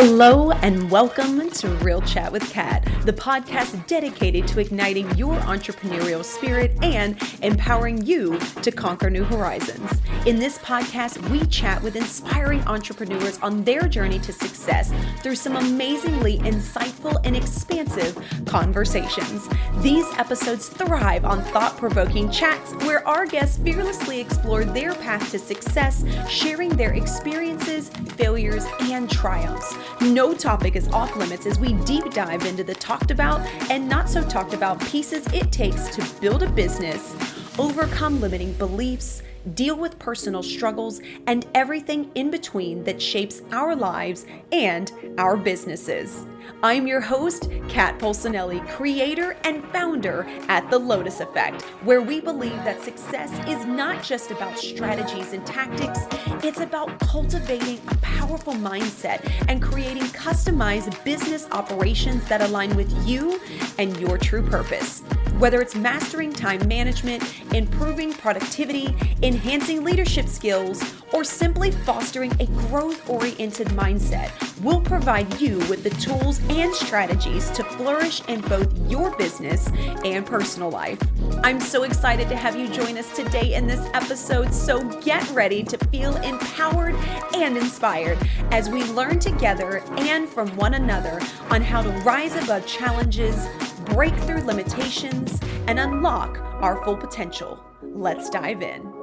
Hello and welcome to Real Chat with Kat, the podcast dedicated to igniting your entrepreneurial spirit and empowering you to conquer new horizons. In this podcast, we chat with inspiring entrepreneurs on their journey to success through some amazingly insightful and expansive conversations. These episodes thrive on thought-provoking chats where our guests fearlessly explore their path to success, sharing their experiences, failures, and triumphs. No topic is off limits as we deep dive into the talked about and not so talked about pieces it takes to build a business, overcome limiting beliefs, deal with personal struggles, and everything in between that shapes our lives and our businesses. I'm your host, Kat Polsinelli, creator and founder at The Lotus Effect, where we believe that success is not just about strategies and tactics, it's about cultivating a powerful mindset and creating customized business operations that align with you and your true purpose. Whether it's mastering time management, improving productivity, enhancing leadership skills, or simply fostering a growth-oriented mindset, we'll provide you with the tools and strategies to flourish in both your business and personal life. I'm so excited to have you join us today in this episode, so get ready to feel empowered and inspired as we learn together and from one another on how to rise above challenges, break through limitations, and unlock our full potential. Let's dive in.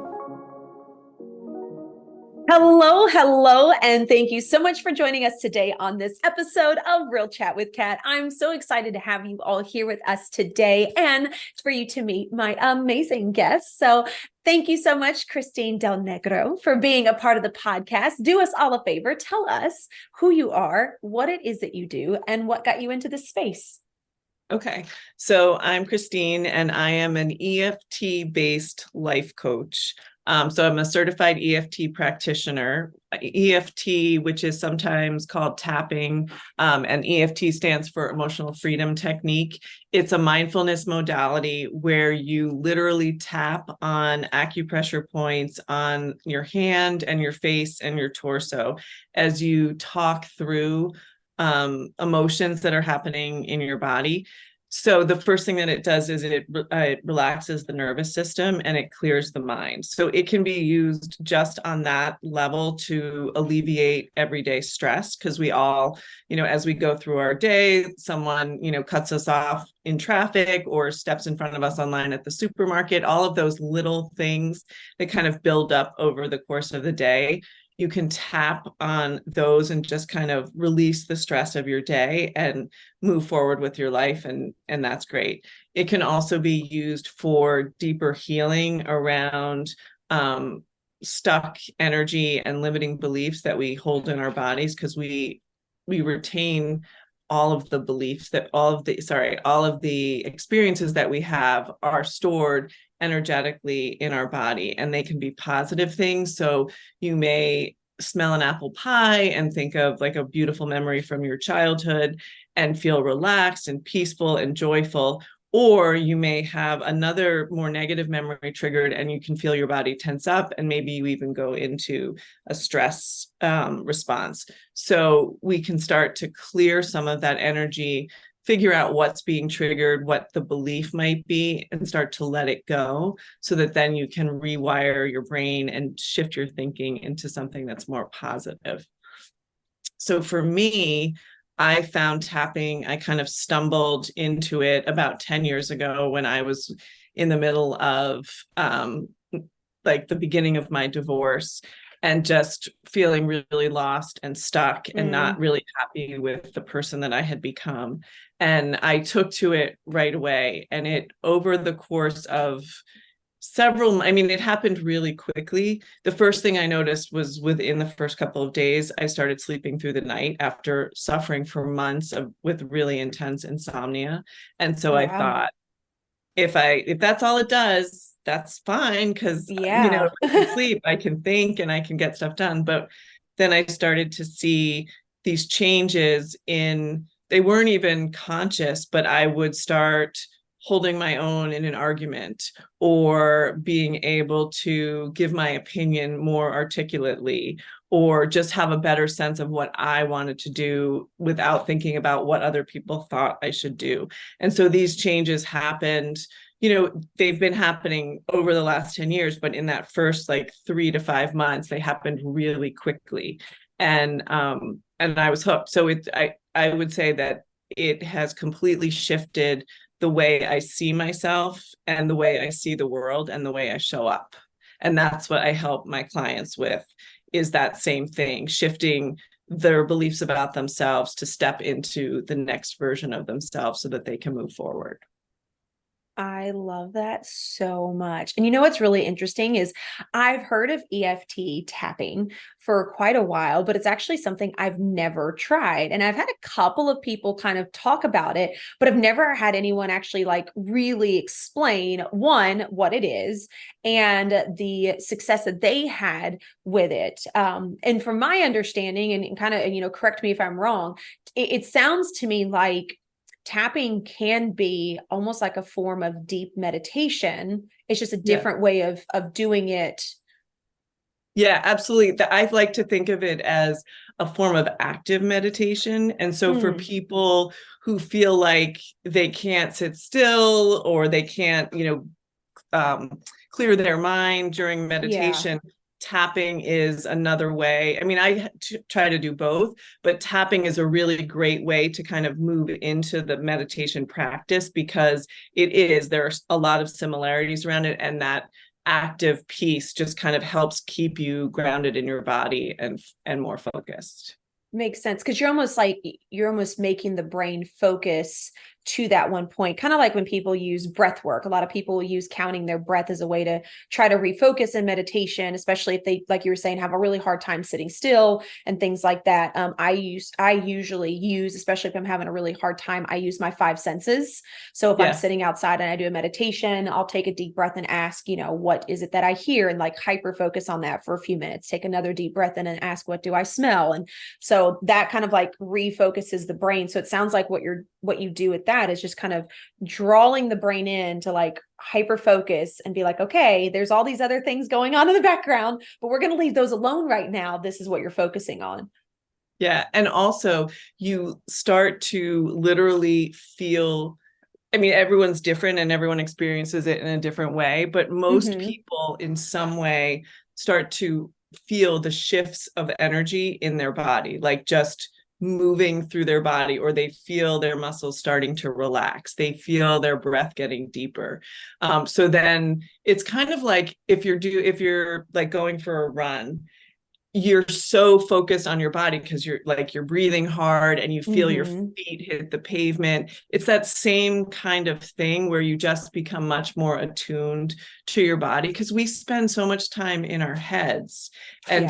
Hello, and thank you so much for joining us today on this episode of Real Chat with Kat. I'm so excited to have you all here with us today and for you to meet my amazing guests. So thank you so much, Christine Del Negro, for being a part of the podcast. Do us all a favor. Tell us who you are, what it is that you do, and what got you into this space. Okay, so I'm Christine, and I am an EFT-based life coach. So I'm a certified EFT practitioner. EFT, which is sometimes called tapping, and EFT stands for Emotional Freedom Technique. It's a mindfulness modality where you literally tap on acupressure points on your hand and your face and your torso as you talk through emotions that are happening in your body. So the first thing that it does is it relaxes the nervous system and it clears the mind. So it can be used just on that level to alleviate everyday stress, because we all, as we go through our day, someone, cuts us off in traffic or steps in front of us online at the supermarket, all of those little things that kind of build up over the course of the day. You can tap on those and just kind of release the stress of your day and move forward with your life. And that's great. It can also be used for deeper healing around stuck energy and limiting beliefs that we hold in our bodies, because we retain all of the beliefs that all of the experiences that we have are stored energetically in our body, and they can be positive things. So you may smell an apple pie and think of like a beautiful memory from your childhood and feel relaxed and peaceful and joyful. Or you may have another more negative memory triggered and you can feel your body tense up, and maybe you even go into a stress response. So we can start to clear some of that energy, figure out what's being triggered, what the belief might be, and start to let it go, so that then you can rewire your brain and shift your thinking into something that's more positive. So for me, I found tapping, I kind of stumbled into it about 10 years ago when I was in the middle of like the beginning of my divorce, and just feeling really lost and stuck and not really happy with the person that I had become. And I took to it right away. And it, over the course of it happened really quickly. The first thing I noticed was within the first couple of days, I started sleeping through the night after suffering for months with really intense insomnia. And so I thought, if that's all it does, that's fine, because if I can sleep, I can think, and I can get stuff done. But then I started to see these changes they weren't even conscious, but I would start holding my own in an argument, or being able to give my opinion more articulately, or just have a better sense of what I wanted to do without thinking about what other people thought I should do. And so these changes happened, they've been happening over the last 10 years, but in that first like 3 to 5 months, they happened really quickly. And I was hooked. So I would say that it has completely shifted the way I see myself and the way I see the world and the way I show up. And that's what I help my clients with, is that same thing, shifting their beliefs about themselves to step into the next version of themselves so that they can move forward. I love that so much. And you know what's really interesting is I've heard of EFT tapping for quite a while, but it's actually something I've never tried. And I've had a couple of people kind of talk about it, but I've never had anyone actually like really explain, one, what it is and the success that they had with it. And from my understanding, and kind of, correct me if I'm wrong, it sounds to me like tapping can be almost like a form of deep meditation. It's just a different way of doing it. Yeah, absolutely. I like to think of it as a form of active meditation. And so for people who feel like they can't sit still, or they can't, clear their mind during meditation, tapping is another way. I mean, I try to do both, but tapping is a really great way to kind of move into the meditation practice, because there's a lot of similarities around it. And that active piece just kind of helps keep you grounded in your body and more focused. Makes sense, because you're almost making the brain focus to that one point, kind of like when people use breath work. A lot of people will use counting their breath as a way to try to refocus in meditation, especially if they, like you were saying, have a really hard time sitting still and things like that. I usually use, especially if I'm having a really hard time, I use my five senses. So if I'm sitting outside and I do a meditation, I'll take a deep breath and ask, what is it that I hear, and like hyper focus on that for a few minutes. Take another deep breath and then ask, what do I smell? And so that kind of like refocuses the brain. So it sounds like what you do with that is just kind of drawing the brain in to like hyper focus and be like, okay, there's all these other things going on in the background, but we're going to leave those alone right now. This is what you're focusing on. Yeah. And also you start to literally feel, I mean, everyone's different and everyone experiences it in a different way, but most people in some way start to feel the shifts of energy in their body, like just moving through their body, or they feel their muscles starting to relax. They feel their breath getting deeper. So then it's kind of like if you're like going for a run, you're so focused on your body because you're breathing hard and you feel your feet hit the pavement. It's that same kind of thing where you just become much more attuned to your body, because we spend so much time in our heads. And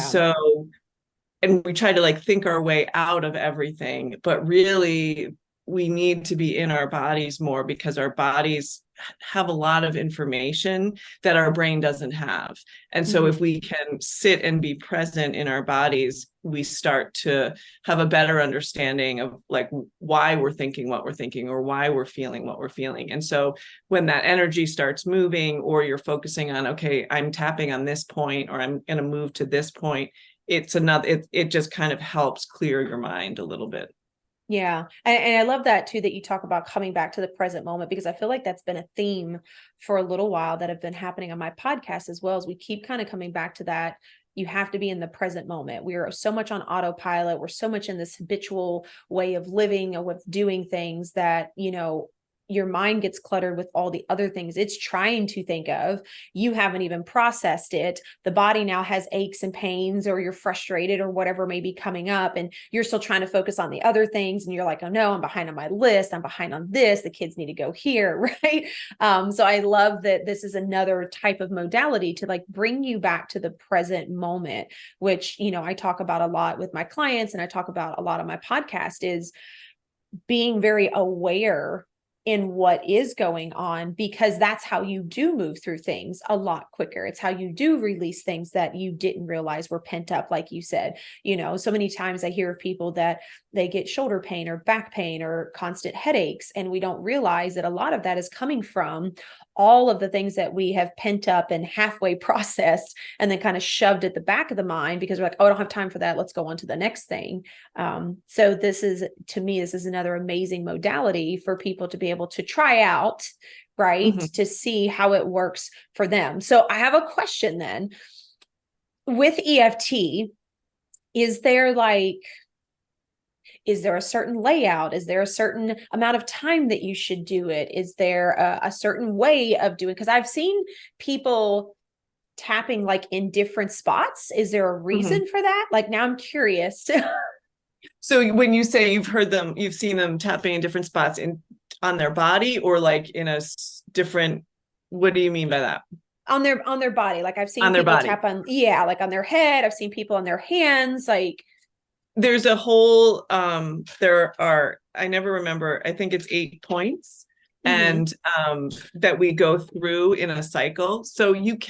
and we try to like think our way out of everything, but really we need to be in our bodies more, because our bodies have a lot of information that our brain doesn't have. And so if we can sit and be present in our bodies, we start to have a better understanding of like why we're thinking what we're thinking, or why we're feeling what we're feeling. And so when that energy starts moving, or you're focusing on, okay, I'm tapping on this point, or I'm going to move to this point, it just kind of helps clear your mind a little bit. Yeah. And I love that too, that you talk about coming back to the present moment, because I feel like that's been a theme for a little while that have been happening on my podcast as well, as we keep kind of coming back to that. You have to be in the present moment. We are so much on autopilot. We're so much in this habitual way of living or with doing things that, your mind gets cluttered with all the other things it's trying to think of. You haven't even processed it. The body now has aches and pains, or you're frustrated, or whatever may be coming up, and you're still trying to focus on the other things. And you're like, oh no, I'm behind on my list. I'm behind on this. The kids need to go here. Right. So I love that this is another type of modality to like bring you back to the present moment, which, I talk about a lot with my clients, and I talk about a lot on my podcast, is being very aware in what is going on, because that's how you do move through things a lot quicker. It's how you do release things that you didn't realize were pent up, like you said. So many times I hear of people that they get shoulder pain or back pain or constant headaches, and we don't realize that a lot of that is coming from all of the things that we have pent up and halfway processed and then kind of shoved at the back of the mind because we're like, oh, I don't have time for that. Let's go on to the next thing. So this is another amazing modality for people to be able to try out, right? Mhm. To see how it works for them. So I have a question then. With EFT, is there a certain layout? Is there a certain amount of time that you should do it? Is there a certain way of doing? Because I've seen people tapping like in different spots. Is there a reason for that? Like, now I'm curious. So when you say you've seen them tapping in different spots on their body, or like in a different, what do you mean by that? On their body. Like, I've seen On their people body. tap on, like on their head. I've seen people on their hands. Like, There's a whole, I never remember, I think it's 8 points, and that we go through in a cycle. So in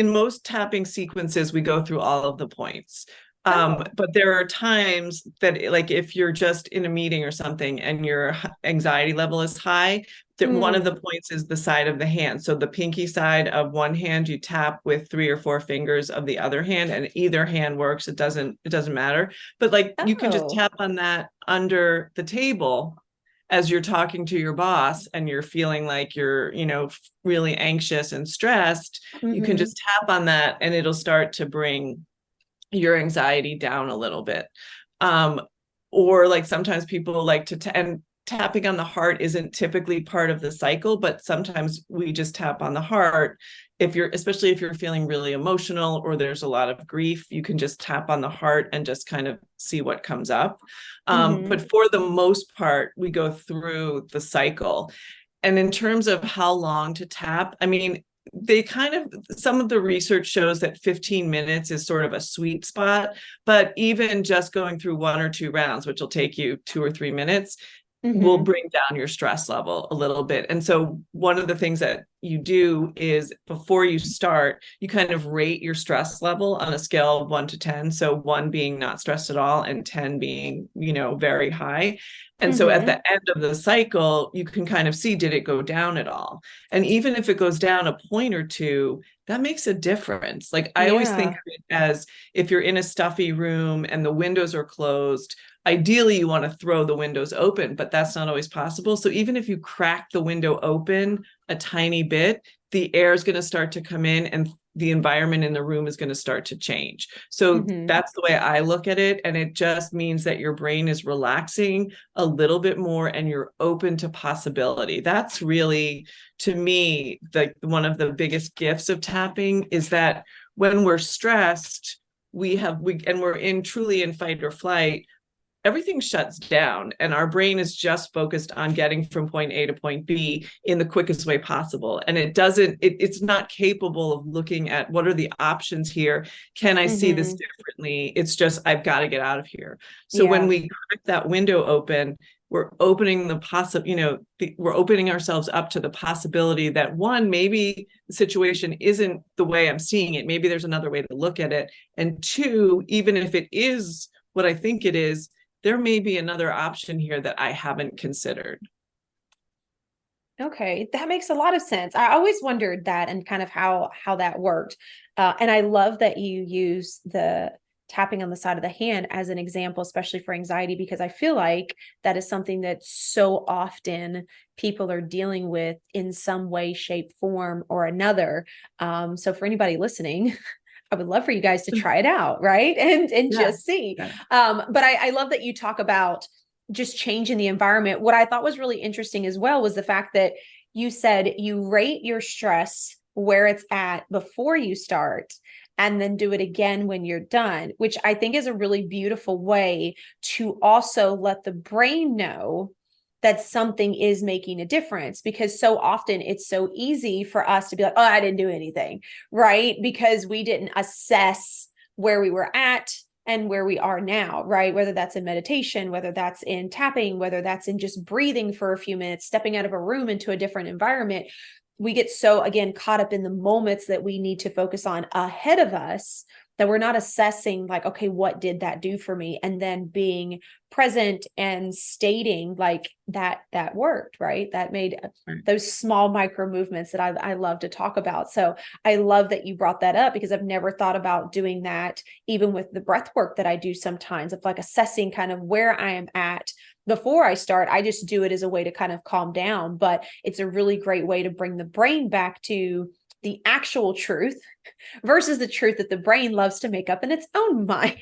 most tapping sequences, we go through all of the points. But there are times that, like, if you're just in a meeting or something and your anxiety level is high, that one of the points is the side of the hand. So the pinky side of one hand, you tap with 3 or 4 fingers of the other hand, and either hand works. It doesn't matter. But like, you can just tap on that under the table as you're talking to your boss and you're feeling like you're, really anxious and stressed. You can just tap on that and it'll start to bring your anxiety down a little bit. Or like, sometimes people like to, and tapping on the heart isn't typically part of the cycle, but sometimes we just tap on the heart. Especially if you're feeling really emotional or there's a lot of grief, you can just tap on the heart and just kind of see what comes up. But for the most part, we go through the cycle. And in terms of how long to tap, I mean, some of the research shows that 15 minutes is sort of a sweet spot, but even just going through 1 or 2 rounds, which will take you 2 or 3 minutes, will bring down your stress level a little bit. And so one of the things that you do is, before you start, you kind of rate your stress level on a scale of 1 to 10. So 1 being not stressed at all and 10 being, very high. And so at the end of the cycle, you can kind of see, did it go down at all? And even if it goes down a point or 2, that makes a difference. Like, I always think of it as, if you're in a stuffy room and the windows are closed, ideally you want to throw the windows open, but that's not always possible. So even if you crack the window open a tiny bit, the air is going to start to come in and the environment in the room is going to start to change. So that's the way I look at it. And it just means that your brain is relaxing a little bit more and you're open to possibility. That's really, to me, one of the biggest gifts of tapping, is that when we're stressed, and we're truly in fight or flight, everything shuts down and our brain is just focused on getting from point A to point B in the quickest way possible. And it's not capable of looking at, what are the options here? Can I see this differently? It's just, I've got to get out of here. So when we crack that window open, we're opening we're opening ourselves up to the possibility that, 1, maybe the situation isn't the way I'm seeing it. Maybe there's another way to look at it. And 2, even if it is what I think it is, there may be another option here that I haven't considered. Okay, that makes a lot of sense. I always wondered that, and kind of how that worked. And I love that you use the tapping on the side of the hand as an example, especially for anxiety, because I feel like that is something that so often people are dealing with in some way, shape, form, or another. So for anybody listening, I would love for you guys to try it out, right? And just see. But I love that you talk about just changing the environment. What I thought was really interesting as well was the fact that you said you rate your stress where it's at before you start, and then do it again when you're done, which I think is a really beautiful way to also let the brain know that something is making a difference, because so often it's so easy for us to be like, oh, I didn't do anything, right? Because we didn't assess where we were at and where we are now, right? Whether that's in meditation, whether that's in tapping, whether that's in just breathing for a few minutes, stepping out of a room into a different environment. We get so, again, caught up in the moments that we need to focus on ahead of us that we're not assessing like, okay, what did that do for me? And then being present and stating like that worked, right? That made those small micro movements that I love to talk about. So I love that you brought that up, because I've never thought about doing that, even with the breath work that I do sometimes, of like assessing kind of where I am at before I start. I just do it as a way to kind of calm down, but it's a really great way to bring the brain back to the actual truth versus the truth that the brain loves to make up in its own mind.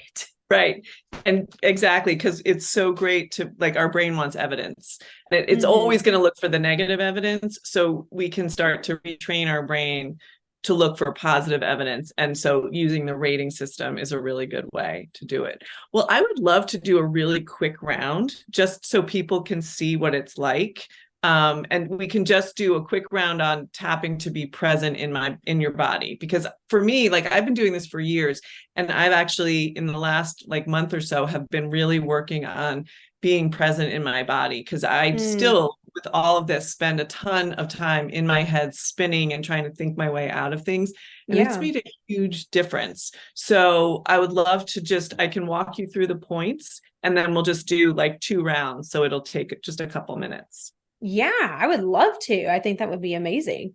Right. And exactly, because it's so great to, like, our brain wants evidence. It's always going to look for the negative evidence. So we can start to retrain our brain to look for positive evidence. And so using the rating system is a really good way to do it. Well, I would love to do a really quick round just so people can see what it's like. And we can just do a quick round on tapping to be present in your body, because for me, like, I've been doing this for years, and I've actually in the last like month or so have been really working on being present in my body, because I still, with all of this, spend a ton of time in my head spinning and trying to think my way out of things. And it's made a huge difference. So I would love to I can walk you through the points, and then we'll just do like 2 rounds. So it'll take just a couple minutes. Yeah, I would love to. I think that would be amazing.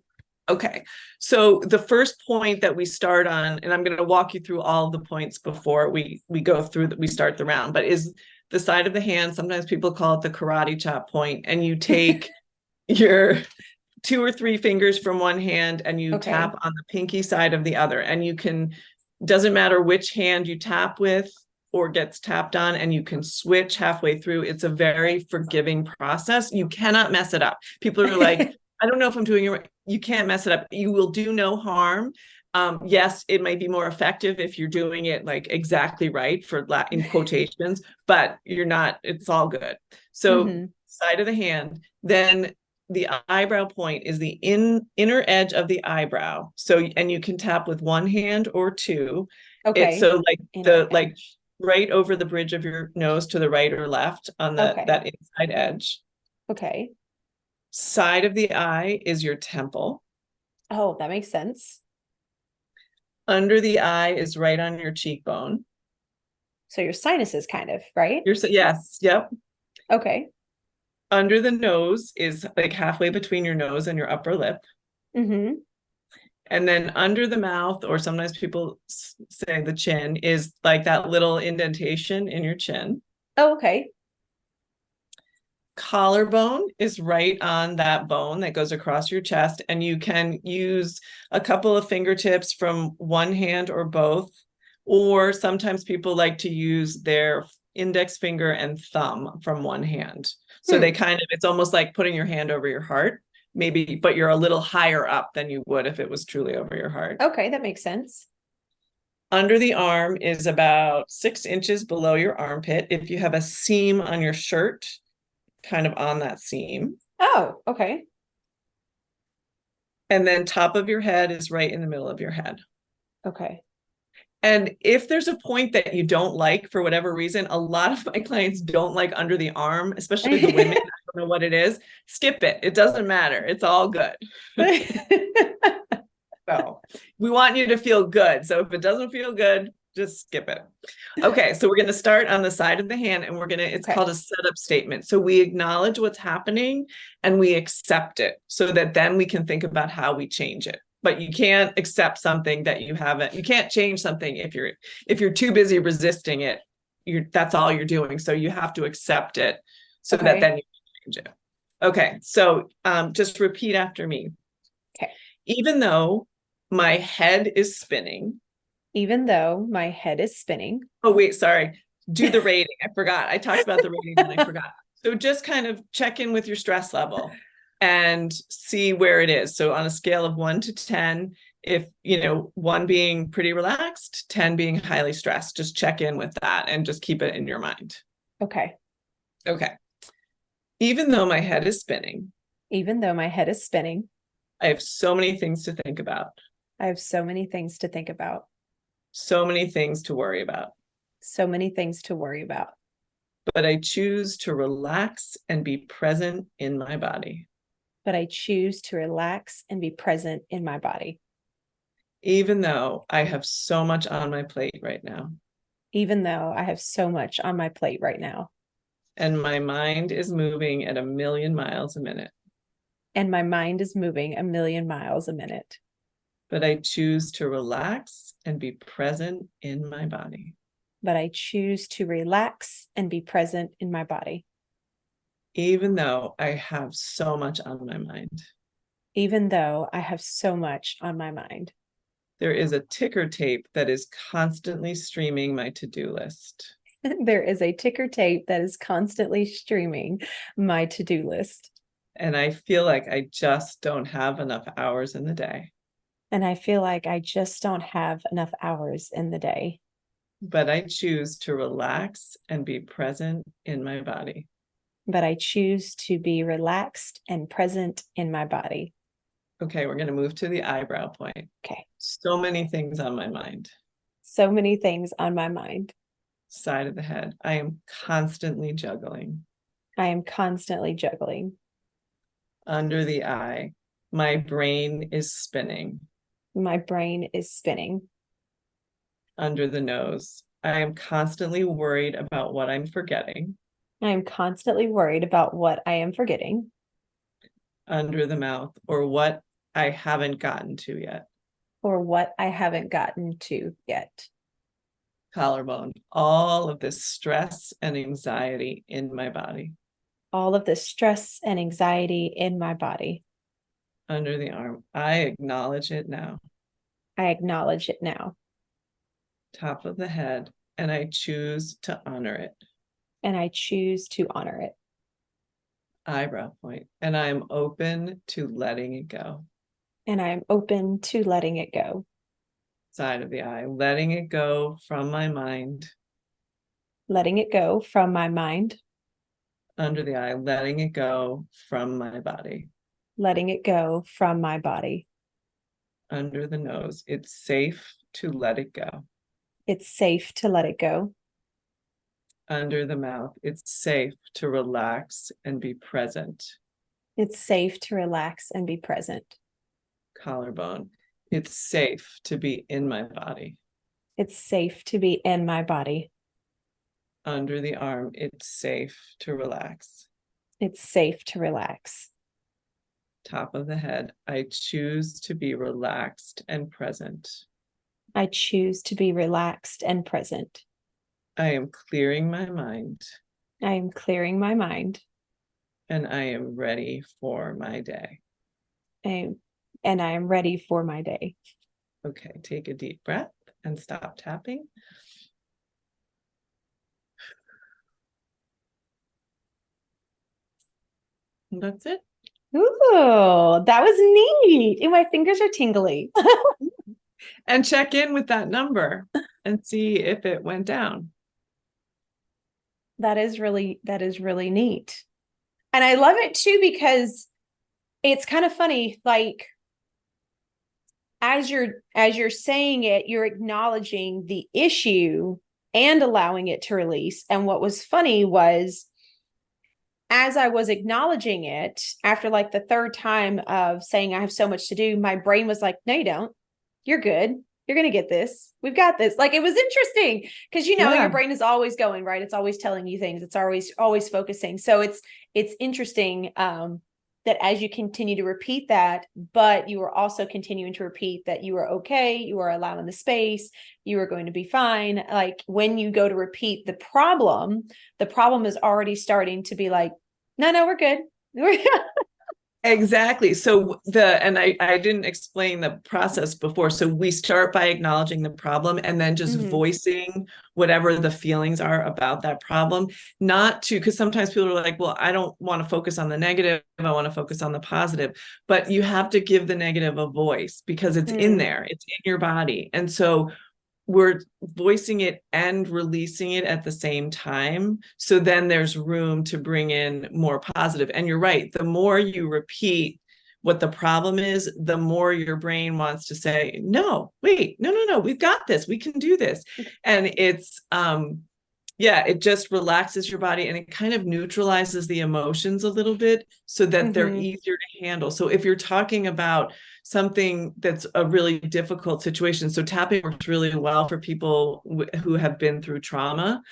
Okay. So the first point that we start on, and I'm going to walk you through all of the points before we go through that, we start the round, but is the side of the hand. Sometimes people call it the karate chop point, and you take your 2 or 3 fingers from one hand and you tap on the pinky side of the other. And you can, doesn't matter which hand you tap with or gets tapped on, and you can switch halfway through. It's a very forgiving process. You cannot mess it up. People are like, I don't know if I'm doing it right. You can't mess it up. You will do no harm. Yes, it might be more effective if you're doing it like exactly right, for in quotations, but you're not, it's all good. So side of the hand, then the eyebrow point is the inner edge of the eyebrow. So, and you can tap with one hand or 2. Okay. It's so like like right over the bridge of your nose to the right or left on that inside edge. Okay. Side of the eye is your temple. Oh, that makes sense. Under the eye is right on your cheekbone. So your sinuses, kind of, right? Yes. Yep. Okay. Under the nose is like halfway between your nose and your upper lip. And then under the mouth, or sometimes people say the chin, is like that little indentation in your chin. Oh, okay. Collarbone is right on that bone that goes across your chest, and you can use a couple of fingertips from one hand or both, or sometimes people like to use their index finger and thumb from one hand. So they kind of, it's almost like putting your hand over your heart, maybe, but you're a little higher up than you would if it was truly over your heart. Okay, that makes sense. Under the arm is about 6 inches below your armpit. If you have a seam on your shirt, kind of on that seam. Oh, okay. And then top of your head is right in the middle of your head. Okay. And if there's a point that you don't like for whatever reason, a lot of my clients don't like under the arm, especially the women. I don't know what it is. Skip it. It doesn't matter. It's all good. So we want you to feel good. So if it doesn't feel good, just skip it. Okay, so we're going to start on the side of the hand, and it's called a setup statement. So we acknowledge what's happening and we accept it, so that then we can think about how we change it. But you can't accept something that you can't change something if you're too busy resisting it. That's all you're doing. So you have to accept it so that then you can change it. Okay, so just repeat after me. Okay. Even though my head is spinning. Even though my head is spinning. Oh, wait, sorry. Do the rating. I forgot. I talked about the rating and I forgot. So just kind of check in with your stress level and see where it is. So on a scale of 1 to 10, if, 1 being pretty relaxed, 10 being highly stressed, just check in with that and just keep it in your mind. Okay. Okay. Even though my head is spinning. Even though my head is spinning. I have so many things to think about. I have so many things to think about. So many things to worry about. So many things to worry about. But I choose to relax and be present in my body. But I choose to relax and be present in my body. Even though I have so much on my plate right now. Even though I have so much on my plate right now. And my mind is moving at 1,000,000 miles a minute. And my mind is moving 1,000,000 miles a minute. But I choose to relax and be present in my body. But I choose to relax and be present in my body. Even though I have so much on my mind. Even though I have so much on my mind. There is a ticker tape that is constantly streaming my to-do list. There is a ticker tape that is constantly streaming my to-do list. And I feel like I just don't have enough hours in the day. And I feel like I just don't have enough hours in the day. But I choose to relax and be present in my body. But I choose to be relaxed and present in my body. Okay, we're going to move to the eyebrow point. Okay. So many things on my mind. So many things on my mind. Side of the head. I am constantly juggling. I am constantly juggling. Under the eye. My brain is spinning. My brain is spinning. Under the nose. I am constantly worried about what I'm forgetting. I am constantly worried about what I am forgetting. Under the mouth, or what I haven't gotten to yet. Or what I haven't gotten to yet. Collarbone. All of this stress and anxiety in my body. All of the stress and anxiety in my body. Under the arm. I acknowledge it now. I acknowledge it now. Top of the head. And I choose to honor it. And I choose to honor it. Eyebrow point. And I am open to letting it go. And I am open to letting it go. Side of the eye. Letting it go from my mind. Letting it go from my mind. Under the eye. Letting it go from my body. Letting it go from my body. Under the nose. It's safe to let it go. It's safe to let it go. Under the mouth. It's safe to relax and be present. It's safe to relax and be present. Collarbone. It's safe to be in my body. It's safe to be in my body. Under the arm. It's safe to relax. It's safe to relax. Top of the head. I choose to be relaxed and present. I choose to be relaxed and present. I am clearing my mind. I am clearing my mind. And I am ready for my day. And I am ready for my day. Okay, take a deep breath and stop tapping. And that's it. Ooh, that was neat. And my fingers are tingly. And check in with that number and see if it went down. That is really neat. And I love it too, because it's kind of funny, like as you're saying it, you're acknowledging the issue and allowing it to release. And what was funny was, as I was acknowledging it, after like the third time of saying I have so much to do, my brain was like, no, you don't. You're good. You're going to get this. We've got this. Like, it was interesting because, your brain is always going, right? It's always telling you things. It's always focusing. So it's interesting that as you continue to repeat that, but you are also continuing to repeat that you are okay. You are allowing the space. You are going to be fine. Like, when you go to repeat the problem is already starting to be like, no, we're good. Exactly. So I didn't explain the process before. So we start by acknowledging the problem and then just voicing whatever the feelings are about that problem, because sometimes people are like, well, I don't want to focus on the negative. I want to focus on the positive, but you have to give the negative a voice because it's in there, it's in your body. And so we're voicing it and releasing it at the same time. So then there's room to bring in more positive. And you're right. The more you repeat what the problem is, the more your brain wants to say, no, wait, no, we've got this, we can do this. And it's, yeah, it just relaxes your body and it kind of neutralizes the emotions a little bit so that they're easier to handle. So if you're talking about something that's a really difficult situation, so tapping works really well for people who have been through trauma,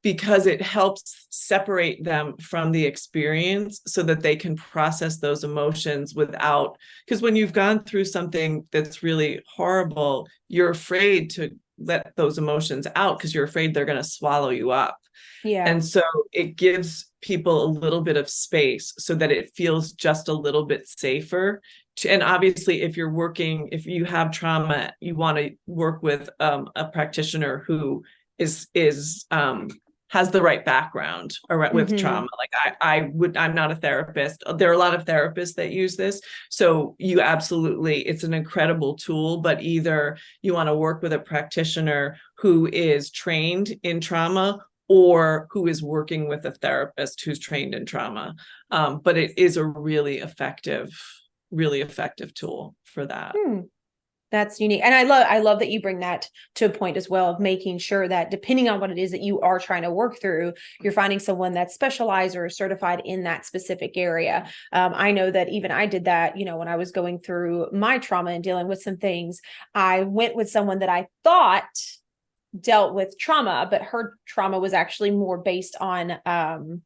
because it helps separate them from the experience so that they can process those emotions without, because when you've gone through something that's really horrible, you're afraid to let those emotions out because you're afraid they're going to swallow you up. Yeah. And so it gives people a little bit of space so that it feels just a little bit safer. And obviously, if you have trauma, you want to work with a practitioner who has the right background with trauma. Like I'm not a therapist. There are a lot of therapists that use this. So it's an incredible tool, but either you want to work with a practitioner who is trained in trauma or who is working with a therapist who's trained in trauma. But it is a really effective tool for that. That's unique. And I love that you bring that to a point as well of making sure that depending on what it is that you are trying to work through, you're finding someone that's specialized or certified in that specific area. I know that even I did that, when I was going through my trauma and dealing with some things, I went with someone that I thought dealt with trauma, but her trauma was actually more based on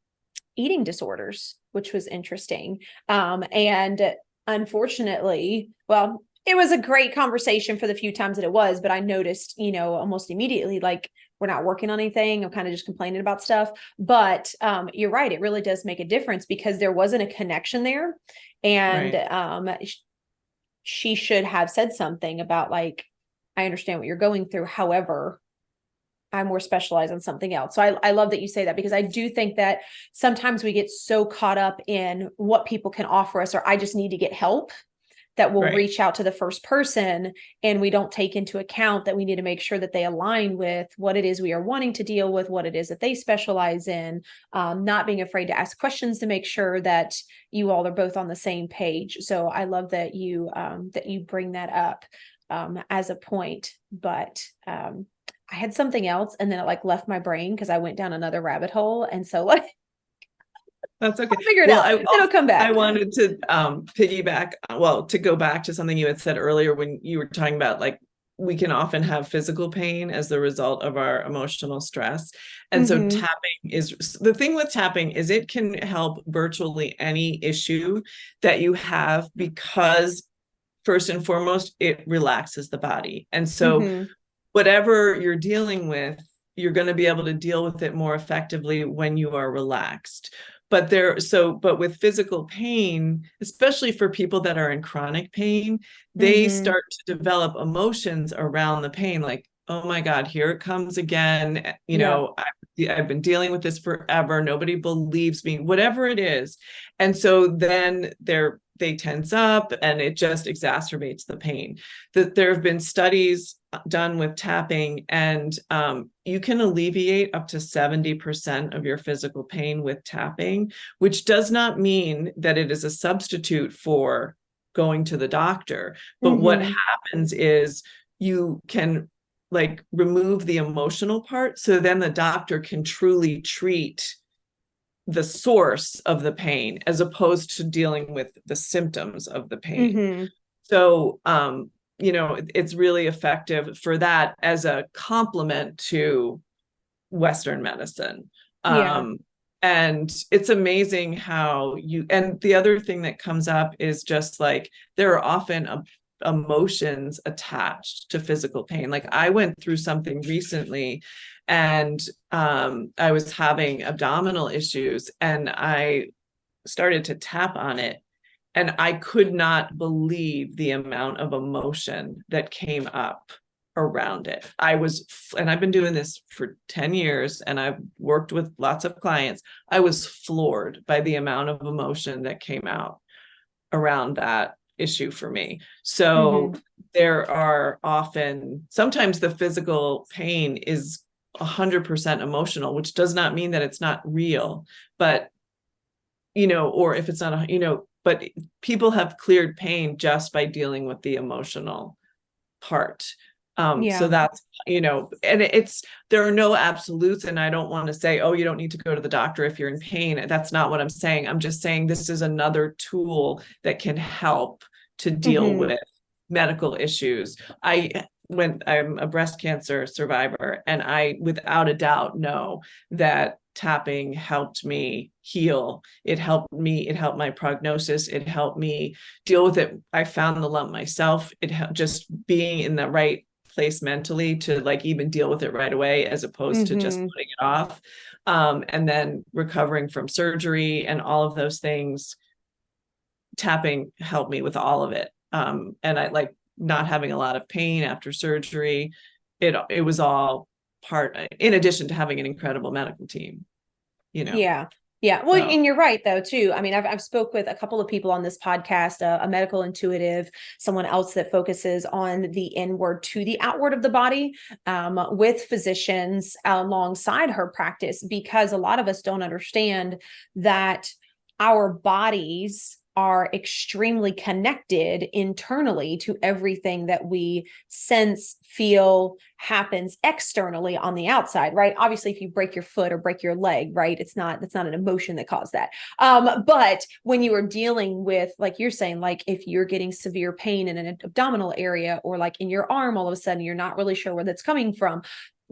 eating disorders, which was interesting. And unfortunately, well, it was a great conversation for the few times that it was, but I noticed, almost immediately, like, we're not working on anything. I'm kind of just complaining about stuff. But you're right. It really does make a difference because there wasn't a connection there. And right. She should have said something about, like, I understand what you're going through. However, I'm more specialized on something else. So I love that you say that, because I do think that sometimes we get so caught up in what people can offer us, or I just need to get help, that we'll reach out to the first person, and we don't take into account that we need to make sure that they align with what it is we are wanting to deal with, what it is that they specialize in, not being afraid to ask questions to make sure that you all are both on the same page. So I love that you bring that up as a point. But I had something else and then it left my brain because I went down another rabbit hole. And so that's okay. I'll figure it out. It'll come back. I wanted to piggyback, to go back to something you had said earlier when you were talking about, like, we can often have physical pain as the result of our emotional stress. And so the thing with tapping is it can help virtually any issue that you have, because first and foremost, it relaxes the body. And so whatever you're dealing with, you're going to be able to deal with it more effectively when you are relaxed. But with physical pain, especially for people that are in chronic pain, they start to develop emotions around the pain. Like, oh my God, here it comes again. I've been dealing with this forever. Nobody believes me, whatever it is. And so then they tense up and it just exacerbates the pain. There have been studies done with tapping, and you can alleviate up to 70% of your physical pain with tapping, which does not mean that it is a substitute for going to the doctor. But what happens is you can remove the emotional part, so then the doctor can truly treat the source of the pain as opposed to dealing with the symptoms of the pain. So it's really effective for that as a complement to Western medicine. And it's amazing how and the other thing that comes up is just like, there are often emotions attached to physical pain. Like, I went through something recently, and I was having abdominal issues, and I started to tap on it, and I could not believe the amount of emotion that came up around it. And I've been doing this for 10 years, and I've worked with lots of clients. I was floored by the amount of emotion that came out around that issue for me. So there are sometimes the physical pain is 100% emotional, which does not mean that it's not real, but or if it's not, but people have cleared pain just by dealing with the emotional part. So that's, and there are no absolutes, and I don't want to say, oh, you don't need to go to the doctor if you're in pain. That's not what I'm saying. I'm just saying this is another tool that can help to deal with medical issues. I'm a breast cancer survivor, and I, without a doubt, know that tapping helped me heal. It helped my prognosis. It helped me deal with it. I found the lump myself. It helped just being in the right place mentally to like even deal with it right away, as opposed to just putting it off. And then recovering from surgery and all of those things, tapping helped me with all of it. And I like not having a lot of pain after surgery. It was all part, in addition to having an incredible medical team, Yeah. Yeah. Well, and you're right though, too. I mean, I've spoke with a couple of people on this podcast, a medical intuitive, someone else that focuses on the inward to the outward of the body, with physicians alongside her practice, because a lot of us don't understand that our bodies are extremely connected internally to everything that we sense, feel, happens externally on the outside, right? Obviously, if you break your foot or break your leg, right, that's not an emotion that caused that. But when you are dealing with, like you're saying, like if you're getting severe pain in an abdominal area, or like in your arm, all of a sudden you're not really sure where that's coming from,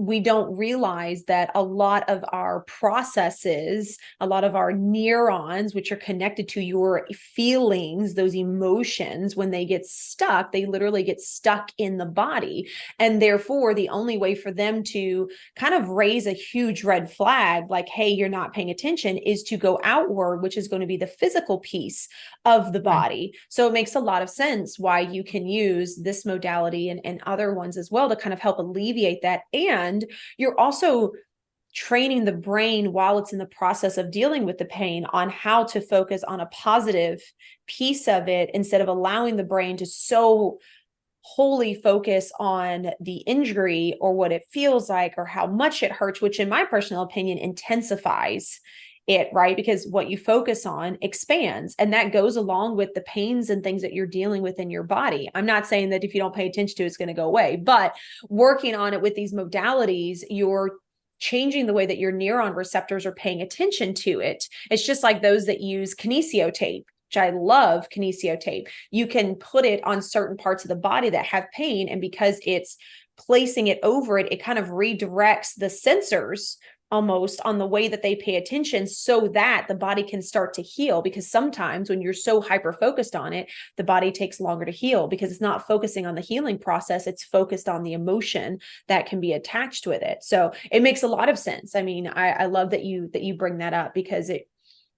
we don't realize that a lot of our processes, a lot of our neurons, which are connected to your feelings, those emotions, when they get stuck, they literally get stuck in the body. And therefore, the only way for them to kind of raise a huge red flag, like, hey, you're not paying attention, is to go outward, which is going to be the physical piece of the body. So it makes a lot of sense why you can use this modality and other ones as well to kind of help alleviate that. And you're also training the brain while it's in the process of dealing with the pain on how to focus on a positive piece of it, instead of allowing the brain to so wholly focus on the injury or what it feels like or how much it hurts, which in my personal opinion intensifies it, right? Because what you focus on expands, and that goes along with the pains and things that you're dealing with in your body. I'm not saying that if you don't pay attention to it, it's going to go away, but working on it with these modalities, you're changing the way that your neuron receptors are paying attention to it. It's just like those that use kinesio tape, which I love kinesio tape. You can put it on certain parts of the body that have pain, and because it's placing it over it, it kind of redirects the sensors almost on the way that they pay attention, so that the body can start to heal. Because sometimes when you're so hyper focused on it, the body takes longer to heal because it's not focusing on the healing process. It's focused on the emotion that can be attached with it. So it makes a lot of sense. I mean, I love that you bring that up, because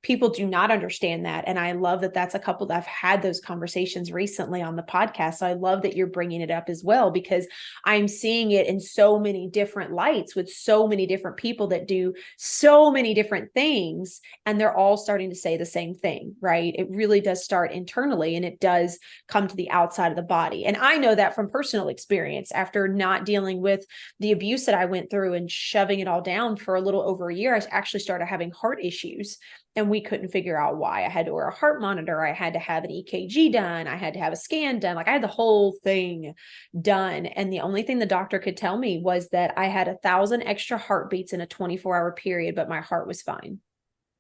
people do not understand that. And I love that that's a couple that I've had those conversations recently on the podcast. So I love that you're bringing it up as well, because I'm seeing it in so many different lights with so many different people that do so many different things. And they're all starting to say the same thing, right? It really does start internally, and it does come to the outside of the body. And I know that from personal experience, after not dealing with the abuse that I went through and shoving it all down for a little over a year, I actually started having heart issues. And we couldn't figure out why. I had to wear a heart monitor. I had to have an EKG done. I had to have a scan done. Like, I had the whole thing done. And the only thing the doctor could tell me was that I had 1,000 extra heartbeats in a 24-hour period, but my heart was fine.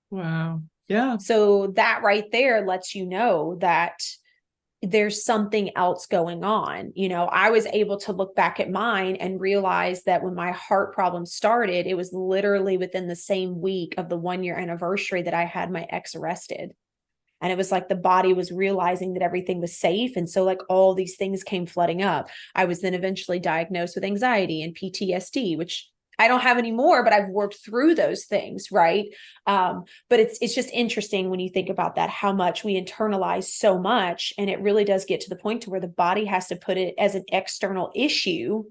Wow. Yeah. So that right there lets you know that there's something else going on. I was able to look back at mine and realize that when my heart problem started, it was literally within the same week of the 1-year anniversary that I had my ex arrested. And it was like the body was realizing that everything was safe. And so like all these things came flooding up. I was then eventually diagnosed with anxiety and PTSD, which I don't have anymore, but I've worked through those things, right? But it's just interesting when you think about that, how much we internalize so much, and it really does get to the point to where the body has to put it as an external issue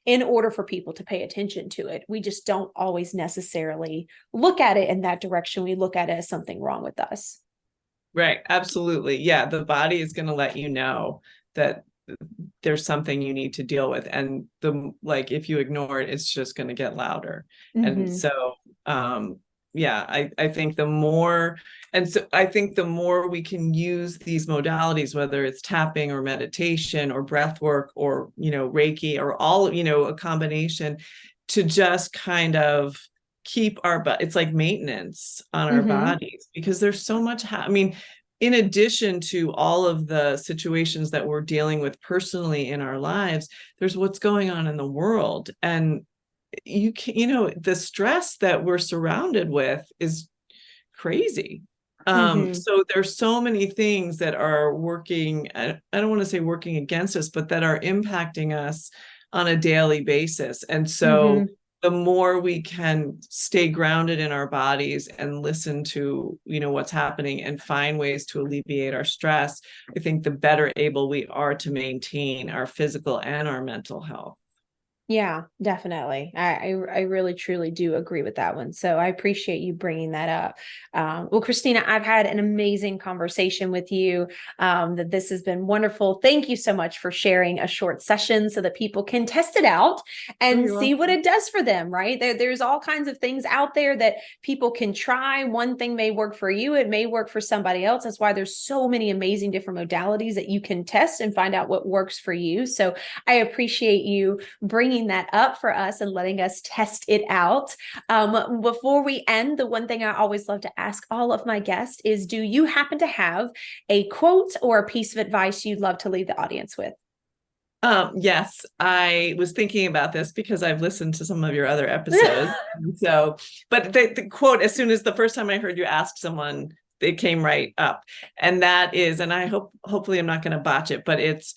in order for people to pay attention to it. We just don't always necessarily look at it in that direction. We look at it as something wrong with us. Right. Absolutely. Yeah. The body is going to let you know that there's something you need to deal with. And if you ignore it, it's just going to get louder. And so, I think the more, and so I think the more we can use these modalities, whether it's tapping or meditation or breath work or, Reiki or all, a combination, to just kind of keep it's like maintenance on our bodies, because there's so much, in addition to all of the situations that we're dealing with personally in our lives, there's what's going on in the world. And the stress that we're surrounded with is crazy. So there's so many things that are working, I don't want to say working against us, but that are impacting us on a daily basis. And so the more we can stay grounded in our bodies and listen to, what's happening and find ways to alleviate our stress, I think the better able we are to maintain our physical and our mental health. Yeah, definitely. I really, truly do agree with that one. So I appreciate you bringing that up. Well, Christina, I've had an amazing conversation with you. That this has been wonderful. Thank you so much for sharing a short session so that people can test it out and see what it does for them, right? There's all kinds of things out there that people can try. One thing may work for you. It may work for somebody else. That's why there's so many amazing different modalities that you can test and find out what works for you. So I appreciate you bringing that up for us and letting us test it out. Before we end, the one thing I always love to ask all of my guests is, do you happen to have a quote or a piece of advice you'd love to leave the audience with? Yes, I was thinking about this because I've listened to some of your other episodes. But the quote, as soon as the first time I heard you ask someone, it came right up. And that is, and hopefully I'm not going to botch it, but it's,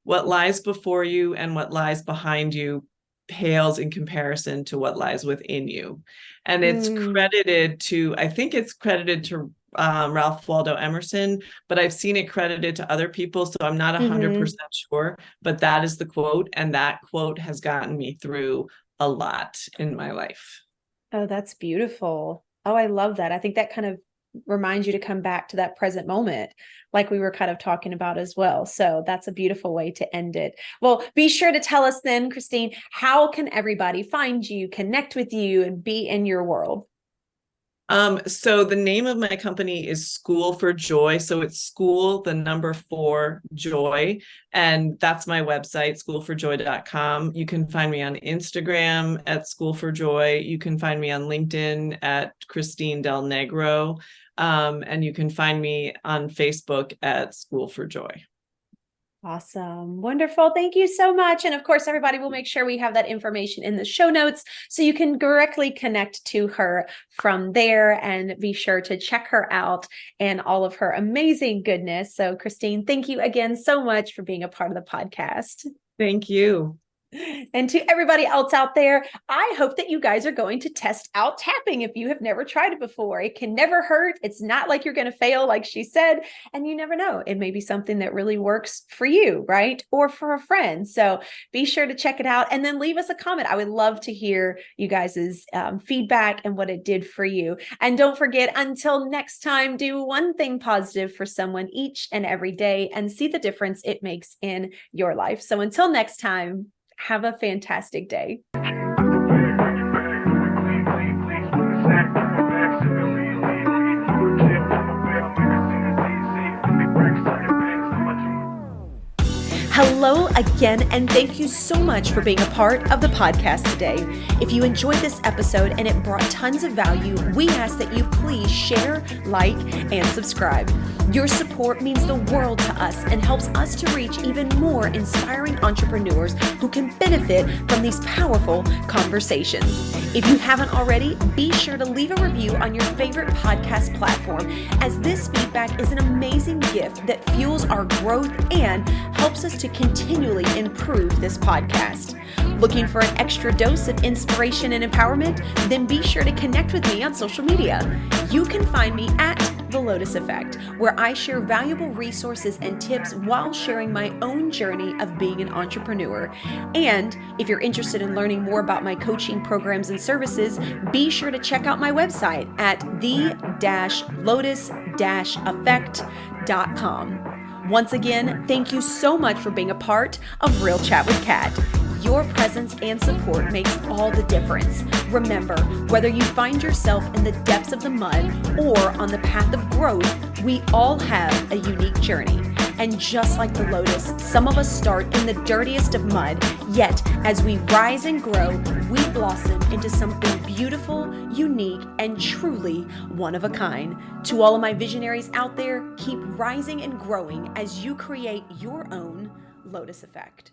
what lies before you and what lies behind you pales in comparison to what lies within you. And it's credited to, I think it's credited to Ralph Waldo Emerson, but I've seen it credited to other people, so I'm not 100% sure, but that is the quote. And that quote has gotten me through a lot in my life. Oh, that's beautiful. Oh, I love that. I think that kind of reminds you to come back to that present moment, like we were kind of talking about as well. So that's a beautiful way to end it. Well, be sure to tell us then, Christine, how can everybody find you, connect with you, and be in your world? So the name of my company is School for Joy. So it's school, the number 4 joy. And that's my website, schoolforjoy.com. You can find me on Instagram at School for Joy. You can find me on LinkedIn at Christine Del Negro. And you can find me on Facebook at School for Joy. Awesome. Wonderful. Thank you so much. And of course, everybody will make sure we have that information in the show notes so you can directly connect to her from there, and be sure to check her out and all of her amazing goodness. So Christine, thank you again so much for being a part of the podcast. Thank you. And to everybody else out there, I hope that you guys are going to test out tapping if you have never tried it before. It can never hurt. It's not like you're going to fail, like she said, and you never know. It may be something that really works for you, right? Or for a friend. So be sure to check it out and then leave us a comment. I would love to hear you guys' feedback and what it did for you. And don't forget, until next time, do one thing positive for someone each and every day and see the difference it makes in your life. So until next time, have a fantastic day. Hello again, and thank you so much for being a part of the podcast today. If you enjoyed this episode and it brought tons of value, we ask that you please share, like, and subscribe. Your support means the world to us and helps us to reach even more inspiring entrepreneurs who can benefit from these powerful conversations. If you haven't already, be sure to leave a review on your favorite podcast platform, as this feedback is an amazing gift that fuels our growth and helps us to continually improve this podcast. Looking for an extra dose of inspiration and empowerment? Then be sure to connect with me on social media. You can find me at The Lotus Effect, where I share valuable resources and tips while sharing my own journey of being an entrepreneur. And if you're interested in learning more about my coaching programs and services, be sure to check out my website at the-lotus-effect.com. Once again, thank you so much for being a part of Real Chat with Kat. Your presence and support makes all the difference. Remember, whether you find yourself in the depths of the mud or on the path of growth, we all have a unique journey. And just like the lotus, some of us start in the dirtiest of mud, yet as we rise and grow, we blossom into something beautiful, unique, and truly one of a kind. To all of my visionaries out there, keep rising and growing as you create your own lotus effect.